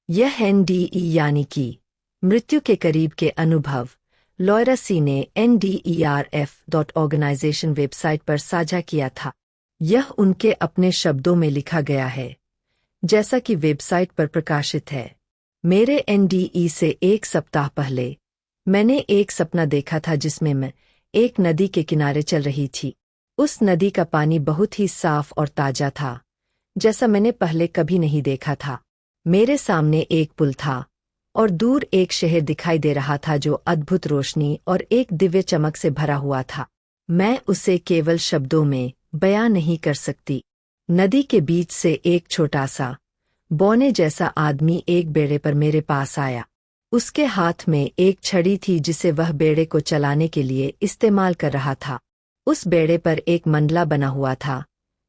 यह एनडीई यानी कि मृत्यु के करीब के अनुभव लॉयरा सी ने NDERF.organization वेबसाइट पर साझा किया था। यह उनके अपने शब्दों में लिखा गया है, जैसा कि वेबसाइट पर प्रकाशित है। मेरे एनडीई से एक सप्ताह पहले मैंने एक सपना देखा था जिसमें मैं एक नदी के किनारे चल रही थी। उस नदी का पानी बहुत ही साफ और ताजा था, जैसा मैंने पहले कभी नहीं देखा था। मेरे सामने एक पुल था और दूर एक शहर दिखाई दे रहा था जो अद्भुत रोशनी और एक दिव्य चमक से भरा हुआ था। मैं उसे केवल शब्दों में बयां नहीं कर सकती। नदी के बीच से एक छोटा सा बौने जैसा आदमी एक बेड़े पर मेरे पास आया। उसके हाथ में एक छड़ी थी जिसे वह बेड़े को चलाने के लिए इस्तेमाल कर रहा था। उस बेड़े पर एक मंडला बना हुआ था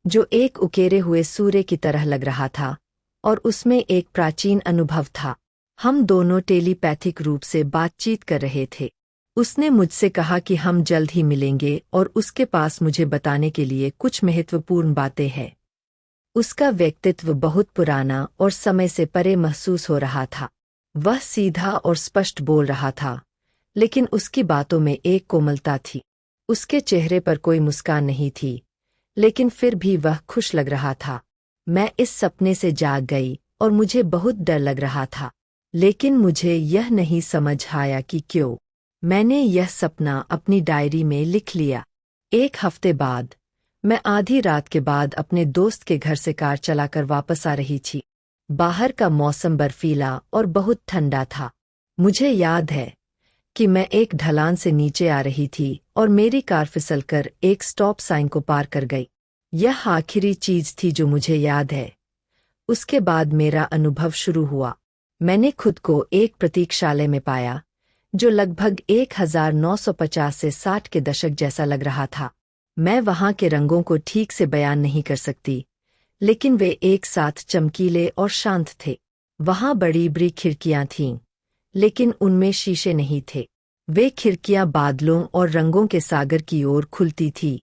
जो एक उकेरे हुए सूर्य की तरह लग रहा था और उसमें एक प्राचीन अनुभव था। हम दोनों टेलीपैथिक रूप से बातचीत कर रहे थे। उसने मुझसे कहा कि हम जल्द ही मिलेंगे और उसके पास मुझे बताने के लिए कुछ महत्वपूर्ण बातें हैं। उसका व्यक्तित्व बहुत पुराना और समय से परे महसूस हो रहा था। वह सीधा और स्पष्ट बोल रहा था, लेकिन उसकी बातों में एक कोमलता थी। उसके चेहरे पर कोई मुस्कान नहीं थी, लेकिन फिर भी वह खुश लग रहा था। मैं इस सपने से जाग गई और मुझे बहुत डर लग रहा था, लेकिन मुझे यह नहीं समझ आया कि क्यों। मैंने यह सपना अपनी डायरी में लिख लिया। एक हफ्ते बाद मैं आधी रात के बाद अपने दोस्त के घर से कार चलाकर वापस आ रही थी। बाहर का मौसम बर्फीला और बहुत ठंडा था। मुझे याद है कि मैं एक ढलान से नीचे आ रही थी और मेरी कार फिसलकर एक स्टॉप साइन को पार कर गई। यह आखिरी चीज थी जो मुझे याद है। उसके बाद मेरा अनुभव शुरू हुआ। मैंने खुद को एक प्रतीक्षालय में पाया जो लगभग 1950 से 60 के दशक जैसा लग रहा था। मैं वहां के रंगों को ठीक से बयान नहीं कर सकती, लेकिन वे एक साथ चमकीले और शांत थे। वहां बड़ी बड़ी खिड़कियां थीं, लेकिन उनमें शीशे नहीं थे। वे खिड़कियां बादलों और रंगों के सागर की ओर खुलती थी।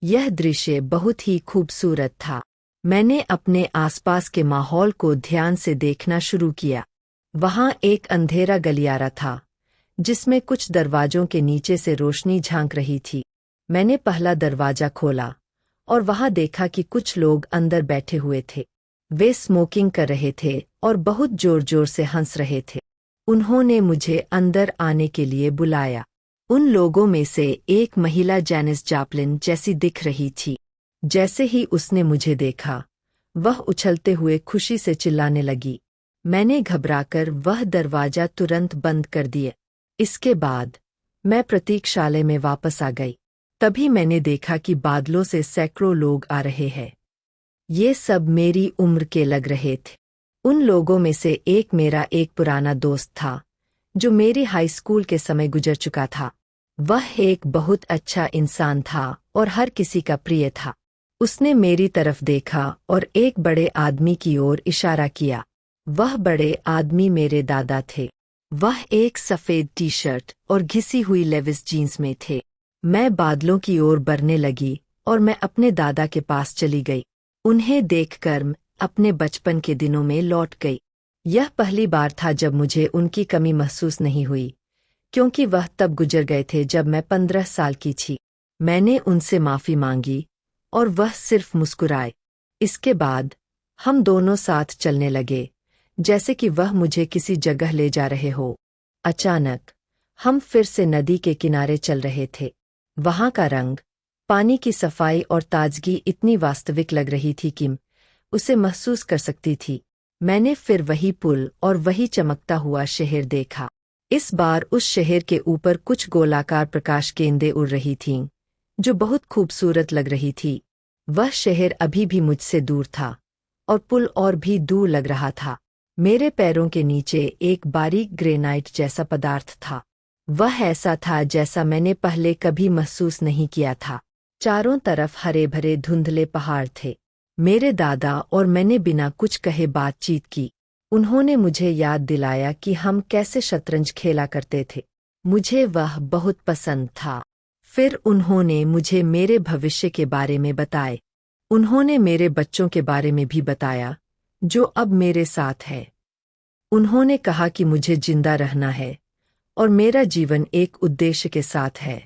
यह दृश्य बहुत ही खूबसूरत था। मैंने अपने आसपास के माहौल को ध्यान से देखना शुरू किया। वहां एक अंधेरा गलियारा था जिसमें कुछ दरवाजों के नीचे से रोशनी झांक रही थी। मैंने पहला दरवाजा खोला और वहां देखा कि कुछ लोग अंदर बैठे हुए थे। वे स्मोकिंग कर रहे थे और बहुत जोर-जोर से हंस रहे थे। उन्होंने मुझे अंदर आने के लिए बुलाया। उन लोगों में से एक महिला जैनिस जॉप्लिन जैसी दिख रही थी। जैसे ही उसने मुझे देखा, वह उछलते हुए खुशी से चिल्लाने लगी। मैंने घबराकर वह दरवाजा तुरंत बंद कर दिया। इसके बाद मैं प्रतीक्षालय में वापस आ गई। तभी मैंने देखा कि बादलों से सैकड़ों लोग आ रहे हैं। ये सब मेरी उम्र के लग रहे थे। उन लोगों में से एक मेरा एक पुराना दोस्त था जो मेरी हाई स्कूल के समय गुजर चुका था। वह एक बहुत अच्छा इंसान था और हर किसी का प्रिय था। उसने मेरी तरफ देखा और एक बड़े आदमी की ओर इशारा किया। वह बड़े आदमी मेरे दादा थे। वह एक सफेद टी शर्ट और घिसी हुई लेविस जीन्स में थे। मैं बादलों की ओर बढ़ने लगी और मैं अपने दादा के पास चली गई। उन्हें देखकर मैं अपने बचपन के दिनों में लौट गई। यह पहली बार था जब मुझे उनकी कमी महसूस नहीं हुई, क्योंकि वह तब गुजर गए थे जब मैं 15 साल की थी। मैंने उनसे माफी मांगी और वह सिर्फ मुस्कुराए। इसके बाद हम दोनों साथ चलने लगे, जैसे कि वह मुझे किसी जगह ले जा रहे हो। अचानक हम फिर से नदी के किनारे चल रहे थे। वहां का रंग, पानी की सफाई और ताजगी इतनी वास्तविक लग रही थी कि मैं उसे महसूस कर सकती थी। मैंने फिर वही पुल और वही चमकता हुआ शहर देखा। इस बार उस शहर के ऊपर कुछ गोलाकार प्रकाश गेंदें उड़ रही थीं, जो बहुत खूबसूरत लग रही थी। वह शहर अभी भी मुझसे दूर था और पुल और भी दूर लग रहा था। मेरे पैरों के नीचे एक बारीक ग्रेनाइट जैसा पदार्थ था। वह ऐसा था जैसा मैंने पहले कभी महसूस नहीं किया था। चारों तरफ हरे भरे धुंधले पहाड़ थे। मेरे दादा और मैंने बिना कुछ कहे बातचीत की। उन्होंने मुझे याद दिलाया कि हम कैसे शतरंज खेला करते थे। मुझे वह बहुत पसंद था। फिर उन्होंने मुझे मेरे भविष्य के बारे में बताए। उन्होंने मेरे बच्चों के बारे में भी बताया, जो अब मेरे साथ है। उन्होंने कहा कि मुझे जिंदा रहना है और मेरा जीवन एक उद्देश्य के साथ है।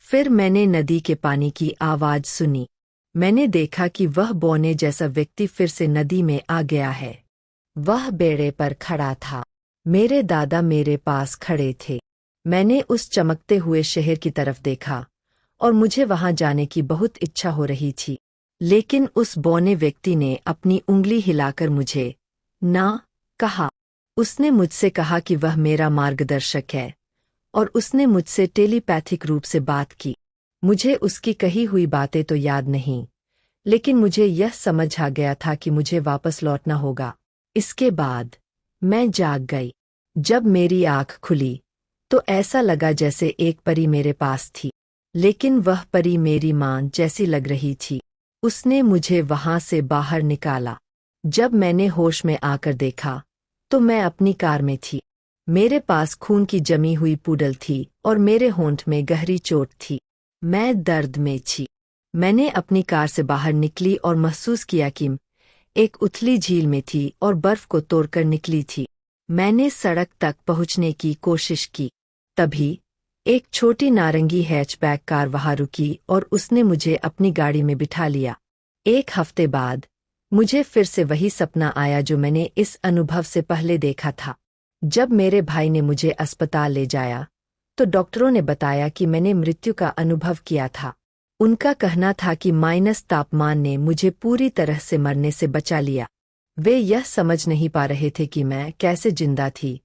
फिर मैंने नदी के पानी की आवाज सुनी। मैंने देखा कि वह बौने जैसा व्यक्ति फिर से नदी में आ गया है। वह बेड़े पर खड़ा था। मेरे दादा मेरे पास खड़े थे। मैंने उस चमकते हुए शहर की तरफ देखा और मुझे वहां जाने की बहुत इच्छा हो रही थी, लेकिन उस बौने व्यक्ति ने अपनी उंगली हिलाकर मुझे ना कहा। उसने मुझसे कहा कि वह मेरा मार्गदर्शक है और उसने मुझसे टेलीपैथिक रूप से बात की। मुझे उसकी कही हुई बातें तो याद नहीं, लेकिन मुझे यह समझ आ गया था कि मुझे वापस लौटना होगा। इसके बाद मैं जाग गई। जब मेरी आंख खुली तो ऐसा लगा जैसे एक परी मेरे पास थी, लेकिन वह परी मेरी मां जैसी लग रही थी। उसने मुझे वहां से बाहर निकाला। जब मैंने होश में आकर देखा तो मैं अपनी कार में थी। मेरे पास खून की जमी हुई पूडल थी और मेरे होंठ में गहरी चोट थी। मैं दर्द में थी। मैंने अपनी कार से बाहर निकली और महसूस किया कि एक उथली झील में थी और बर्फ को तोड़कर निकली थी। मैंने सड़क तक पहुंचने की कोशिश की। तभी एक छोटी नारंगी हैचबैक कार वहां रुकी और उसने मुझे अपनी गाड़ी में बिठा लिया। 1 हफ्ते बाद मुझे फिर से वही सपना आया जो मैंने इस अनुभव से पहले देखा था। जब मेरे भाई ने मुझे अस्पताल ले जाया तो डॉक्टरों ने बताया कि मैंने मृत्यु का अनुभव किया था। उनका कहना था कि माइनस तापमान ने मुझे पूरी तरह से मरने से बचा लिया। वे यह समझ नहीं पा रहे थे कि मैं कैसे जिंदा थी,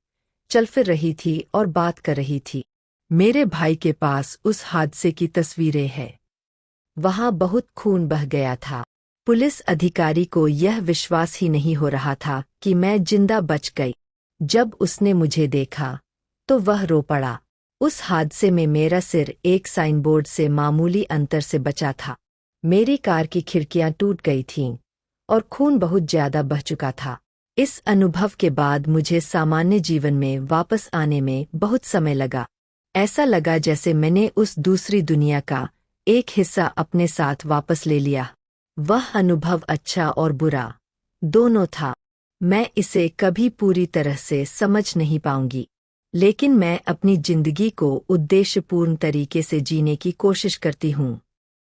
चल फिर रही थी और बात कर रही थी। मेरे भाई के पास उस हादसे की तस्वीरें हैं। वहां बहुत खून बह गया था। पुलिस अधिकारी को यह विश्वास ही नहीं हो रहा था कि मैं जिंदा बच गई। जब उसने मुझे देखा तो वह रो पड़ा। उस हादसे में मेरा सिर एक साइनबोर्ड से मामूली अंतर से बचा था। मेरी कार की खिड़कियां टूट गई थीं और खून बहुत ज्यादा बह चुका था। इस अनुभव के बाद मुझे सामान्य जीवन में वापस आने में बहुत समय लगा। ऐसा लगा जैसे मैंने उस दूसरी दुनिया का एक हिस्सा अपने साथ वापस ले लिया। वह अनुभव अच्छा और बुरा दोनों था। मैं इसे कभी पूरी तरह से समझ नहीं पाऊंगी, लेकिन मैं अपनी जिंदगी को उद्देश्यपूर्ण तरीके से जीने की कोशिश करती हूँ।